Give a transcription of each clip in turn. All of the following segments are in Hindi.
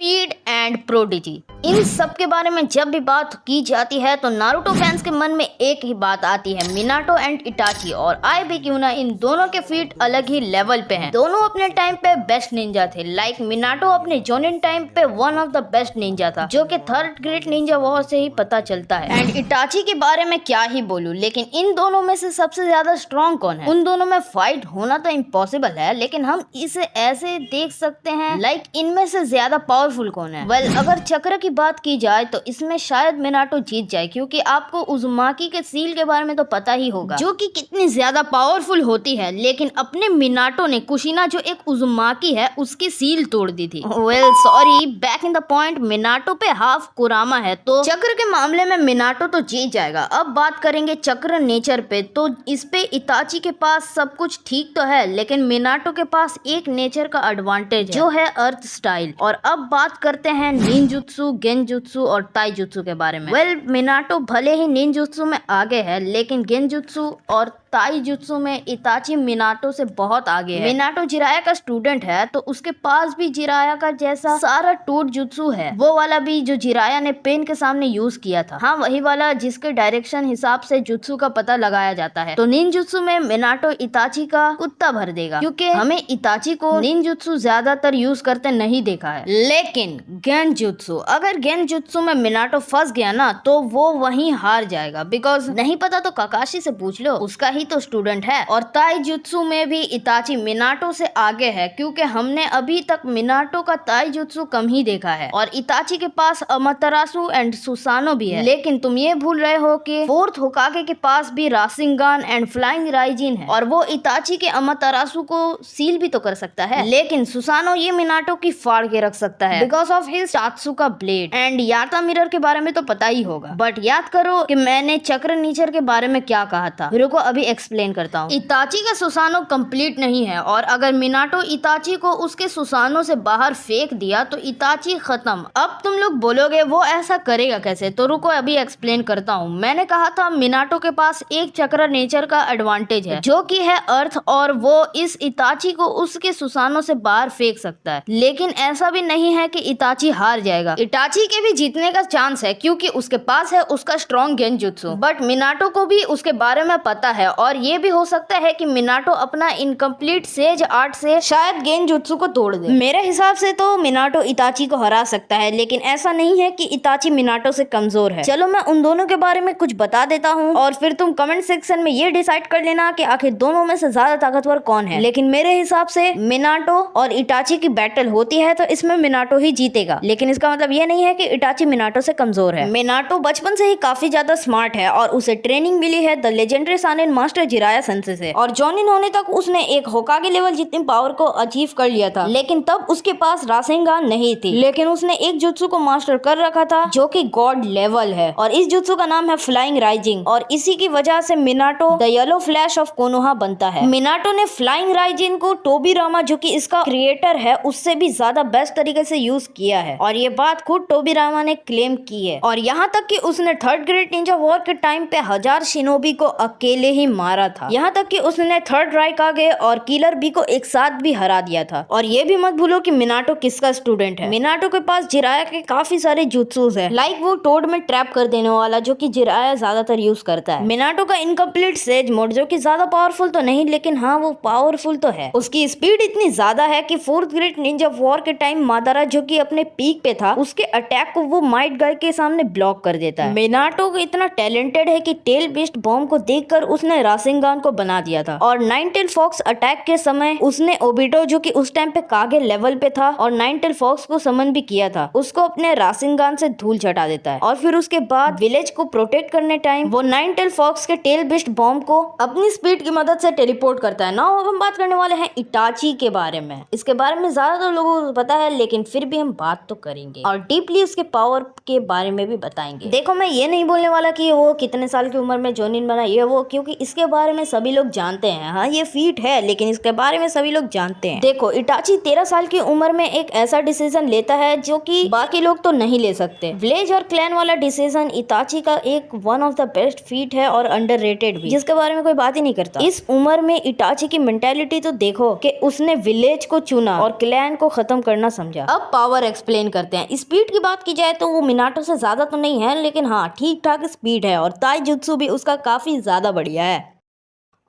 Speed and prodigy. इन सब के बारे में जब भी बात की जाती है तो नारुतो फैंस के मन में एक ही बात आती है, मिनाटो एंड इटाची। और आए भी क्यों ना, इन दोनों के फीट अलग ही लेवल पे हैं। दोनों अपने टाइम पे बेस्ट निंजा थे। लाइक मिनाटो अपने जोनिन टाइम पे one of the best Ninja था, जो कि थर्ड ग्रेट निंजा वॉर से ही पता चलता है। एंड इटाची के बारे में क्या ही बोलूं, लेकिन इन दोनों में से सबसे ज्यादा स्ट्रॉन्ग कौन है? उन दोनों में फाइट होना तो इम्पॉसिबल है, लेकिन हम इसे ऐसे देख सकते हैं लाइक इनमें से ज्यादा पावरफुल कौन है? वेल, अगर चक्र की बात की जाए तो इसमें शायद मिनाटो जीत जाए, क्योंकि आपको उज़ुमाकी के सील के बारे में तो पता ही होगा, जो कि कितनी ज्यादा पावरफुल होती है। लेकिन अपने मिनाटो ने कुशिना, जो एक उज़ुमाकी है, उसकी सील तोड़ दी थी। Well sorry, back in the point, Minato पे हाफ कुरामा है, तो चक्र के मामले में मिनाटो तो जीत जाएगा। अब बात करेंगे चक्र नेचर पे, तो इस पे इताची के पास सब कुछ ठीक तो है, लेकिन मिनाटो के पास एक नेचर का एडवांटेज है, जो है अर्थ स्टाइल। और अब बात करते हैं निंजुत्सु, गेंजुत्सु और ताईजुत्सु के बारे में। वेल, मिनाटो भले ही निंजुत्सु में आगे है, लेकिन गेंजुत्सु और ताईजुत्सु में इताची मिनाटो से बहुत आगे है। मिनाटो जिराया का स्टूडेंट है, तो उसके पास भी जिराया का जैसा सारा टोट जुत्सु है, वो वाला भी जो जिराया ने पेन के सामने यूज किया था। हाँ, वही वाला जिसके डायरेक्शन हिसाब से जुत्सु का पता लगाया जाता है। तो निंजुत्सु में मिनाटो इताची का कुत्ता भर देगा, क्योंकि हमें इताची को निंजुत्सु ज्यादातर यूज करते नहीं देखा है। लेकिन गेंजुत्सु, अगर गेंजुत्सु में मिनाटो फंस गया ना, तो वो वहीं हार जाएगा। बिकॉज नहीं पता तो काकाशी से पूछ लो, उसका ही तो स्टूडेंट है। और ताईजुत्सु में भी इताची मिनाटो से आगे है, क्योंकि हमने अभी तक मिनाटो का ताईजुत्सु कम ही देखा है। और इताची के पास अमातेरासु एंड सुसानो भी है, लेकिन तुम ये भूल रहे हो कि फोर्थ होकागे के पास भी राशिंगान एंड फ्लाइंग राइजिन है, और वो इताची के अमातेरासु को सील भी तो कर सकता है। लेकिन सुसानो ये मिनाटो की फाड़ के रख सकता है because of his Totsuka blade. And Yata mirror के बारे में तो पता ही होगा, बट याद करो कि मैंने चक्र नेचर के बारे में क्या कहा था। रुको अभी एक्सप्लेन करता हूँ। इताची का सुसानो कंप्लीट नहीं है, और अगर मिनाटो इताची को उसके सुसानो से बाहर फेंक दिया तो इताची खत्म। अब तुम लोग बोलोगे वो ऐसा करेगा कैसे, तो रुको अभी एक्सप्लेन करता हूँ। मैंने कहा था मिनाटो के पास एक चक्र नेचर का एडवांटेज है, जो कि है अर्थ, और वो इस इताची को उसके सुसानो से बाहर फेंक सकता है। लेकिन ऐसा भी नहीं है कि इताची हार जाएगा। इताची के भी जीतने का चांस है, क्योंकि उसके पास है उसका स्ट्रॉन्ग गेंजुत्सु। बट मिनाटो को भी उसके बारे में पता है, और ये भी हो सकता है कि मिनाटो अपना इनकम्प्लीट सेज आर्ट से शायद गेंजुत्सु को तोड़ दे। मेरे हिसाब से तो मिनाटो इताची को हरा सकता है, लेकिन ऐसा नहीं है कि इताची मिनाटो से कमजोर है। चलो मैं उन दोनों के बारे में कुछ बता देता हूँ, और फिर तुम कमेंट सेक्शन में ये डिसाइड कर लेना कि आखिर दोनों में से ज्यादा ताकतवर कौन है। लेकिन मेरे हिसाब से मिनाटो और इताची की बैटल होती है तो इसमें मिनाटो ही जीतेगा, लेकिन इसका मतलब ये नहीं है कि इताची मिनाटो से कमजोर है। मिनाटो बचपन से ही काफी ज्यादा स्मार्ट है, और उसे ट्रेनिंग मिली है the legendary Sannin master Jiraiya sensei से, और जॉनिन होने तक उसने एक होकागे लेवल जितनी पावर को अचीव कर लिया था। लेकिन तब उसके पास रासेंगान नहीं थी, लेकिन उसने एक जुत्सु को मास्टर कर रखा था, जो कि गॉड लेवल है, और इस जुत्सु का नाम है फ्लाइंग राइजिंग। और इसी की वजह से Minato the yellow flash of Konoha बनता है। मिनाटो ने फ्लाइंग राइजिन को टोबिरामा, जो कि इसका क्रिएटर है, उससे भी ज्यादा बेस्ट तरीके से यूज किया है, और ये बात खुद टोबिरामा ने क्लेम की है। और यहाँ तक कि उसने थर्ड ग्रेट निंजा वॉर के टाइम पे 1000 शिनोबी को अकेले ही मारा था। यहाँ तक कि उसने थर्ड राइकागे और किलर बी को एक साथ भी हरा दिया था। और ये भी मत भूलो कि मिनाटो किसका स्टूडेंट है। मिनाटो के पास जिराया के काफी सारे जुत्सूस है, लाइक वो टोड में ट्रैप कर देने वाला, जो कि जिराया ज्यादातर यूज करता है। मिनाटो का इनकम्प्लीट सेज मोड, जो कि ज्यादा पावरफुल तो नहीं, लेकिन हाँ वो पावरफुल तो है। उसकी स्पीड इतनी ज्यादा है कि फोर्थ ग्रेट निंजा वॉर के टाइम मादारा, जो कि अपने पीक पे था, उसके अटैक को वो माइट गाय के सामने ब्लॉक कर देता है। मिनाटो इतना टैलेंटेड है कि टेल बेस्ड बॉम्ब को देखकर उसने राशिंगान को बना दिया था। और नाइन टेल फॉक्स अटैक के समय उसने ओबिटो, जो कि उस टाइम पे कागे लेवल पे था, और नाइन टेल फॉक्स को समन भी किया था, उसको अपने राशिंगान से धूल चटा देता है। और फिर उसके बाद विलेज को प्रोटेक्ट करने टाइम वो नाइन टेल फॉक्स के टेल बेस्ड बॉम्ब को अपनी स्पीड की मदद से टेलीपोर्ट करता है। नाउ अब हम बात करने वाले हैं इटाची के बारे में। इसके बारे में ज्यादातर लोगों को पता है, लेकिन फिर भी हम बात तो करेंगे और डीपली उसके पावर के बारे में भी बताएंगे। देखो, मैं ये नहीं बोलने वाला कि वो कितने साल की उम्र में जोनिन बना, ये वो, क्योंकि इस इसके बारे में सभी लोग जानते हैं। हाँ ये फीट है लेकिन इसके बारे में सभी लोग जानते हैं। देखो इटाची 13 साल की उम्र में एक ऐसा डिसीजन लेता है जो कि बाकी लोग तो नहीं ले सकते। विलेज और क्लैन वाला डिसीजन इताची का एक one of the best feet है और अंडररेटेड भी, जिसके बारे में कोई बात ही नहीं करता। इस उम्र में इटाची की मेंटेलिटी तो देखो कि उसने विलेज को चुना और क्लैन को खत्म करना समझा। अब पावर एक्सप्लेन करते हैं। स्पीड की बात की जाए तो वो मिनाटो से ज्यादा तो नहीं है, लेकिन हाँ ठीक ठाक स्पीड है और ताई जुत्सु भी उसका काफी ज्यादा बढ़िया है।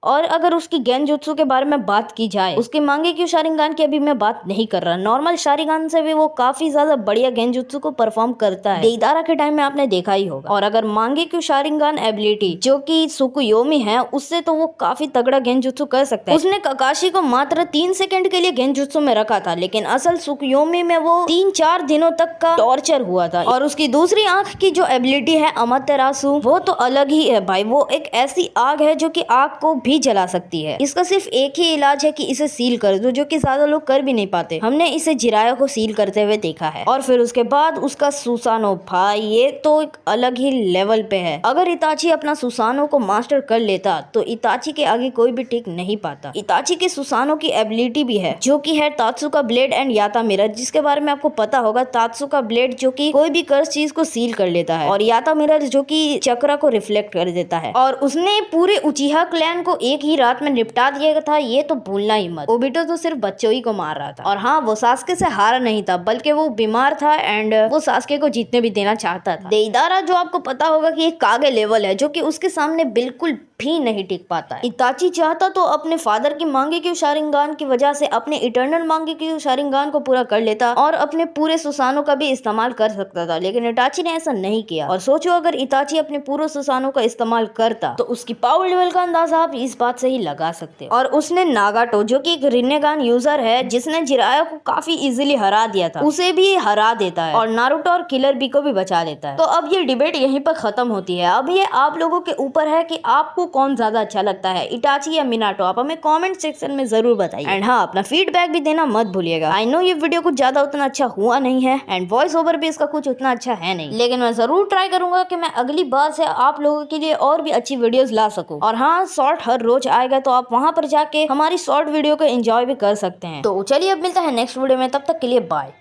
और अगर उसकी गेंजुत्सु के बारे में बात की जाए, उसके मांगेक्यू शारिंगान की अभी मैं बात नहीं कर रहा, नॉर्मल शारिंगान से भी वो काफी ज्यादा बढ़िया गेंजुत्सु को परफॉर्म करता है। देइदारा के टाइम में आपने देखा ही होगा। और अगर मांगेक्यू शारिंगान एबिलिटी जो कि सुकुयोमी है उससे तो वो काफी तगड़ा गेंजुत्सु कर सकता है। उसने ककाशी को मात्र 3 सेकंड के लिए गेंजुत्सु में रखा था, लेकिन असल सुकुयोमी में वो 3-4 दिनों तक का टॉर्चर हुआ था। और उसकी दूसरी आंख की जो एबिलिटी है अमातेरासु, वो तो अलग ही है भाई। वो एक ऐसी आग है जो कि आग को भी जला सकती है। इसका सिर्फ एक ही इलाज है कि इसे सील कर दो, जो कि ज्यादा लोग कर भी नहीं पाते। हमने इसे जिरायो को सील करते हुए देखा है। और फिर उसके बाद उसका सुसानो, भाई ये तो एक अलग ही लेवल पे है। अगर इताची अपना सुसानो को मास्टर कर लेता तो इताची के आगे कोई भी टिक नहीं पाता। इताची के सुसानो की एबिलिटी भी है जो कि है तात्सुका ब्लेड एंड याता मिरर, जिसके बारे में आपको पता होगा। तात्सुका ब्लेड जो कि कोई भी कर्स चीज को सील कर लेता है, और याता मिरर जो कि चक्रा को रिफ्लेक्ट कर देता है। और उसने पूरे उचिहा क्लैन को एक ही रात में निपटा दिया था, ये तो भूलना ही मत। ओबिटो तो सिर्फ बच्चों ही को मार रहा था। और हाँ वो सास्के से हारा नहीं था, बल्कि वो बीमार था एंड वो सास्के को जीतने भी देना चाहता था। देइदारा जो आपको पता होगा कि एक कागे लेवल है जो कि उसके सामने बिल्कुल भी नहीं टिक पाता है। इताची चाहता तो अपने फादर की मांगेक्यू शारिंगान की वजह से अपने इटर्नल मांगेक्यू शारिंगान को पूरा कर लेता और अपने पूरे सुसानो का भी इस्तेमाल कर सकता था, लेकिन इताची ने ऐसा नहीं किया। और सोचो अगर इताची अपने पूरे सुसानो का इस्तेमाल करता तो उसकी पावर लेवल का अंदाजा आप इस बात से ही लगा सकते हो। और उसने नागाटो जो कि एक रिन्नेगान यूजर है जिसने जिरायो को काफी इजीली हरा दिया था, उसे भी हरा देता है और नारुतो और किलर बी को भी बचा देता है। तो अब ये डिबेट यहीं पर खत्म होती है। अब ये आप लोगों के ऊपर है कि आपको कौन ज्यादा अच्छा लगता है, इटाची या मिनाटो। आप हमें कमेंट सेक्शन में जरूर बताइए। एंड हाँ अपना फीडबैक भी देना मत भूलिएगा। आई नो ये वीडियो कुछ ज्यादा उतना अच्छा हुआ नहीं है एंड वॉइस ओवर भी इसका कुछ उतना अच्छा है नहीं, लेकिन मैं जरूर ट्राई करूंगा कि मैं अगली बार से आप लोगों के लिए और भी अच्छी वीडियोस ला सकूं। और हाँ शॉर्ट हर रोज आएगा तो आप वहां पर जाके हमारी शॉर्ट वीडियो को एंजॉय भी कर सकते हैं। तो चलिए अब मिलता है नेक्स्ट वीडियो में, तब तक के लिए बाय।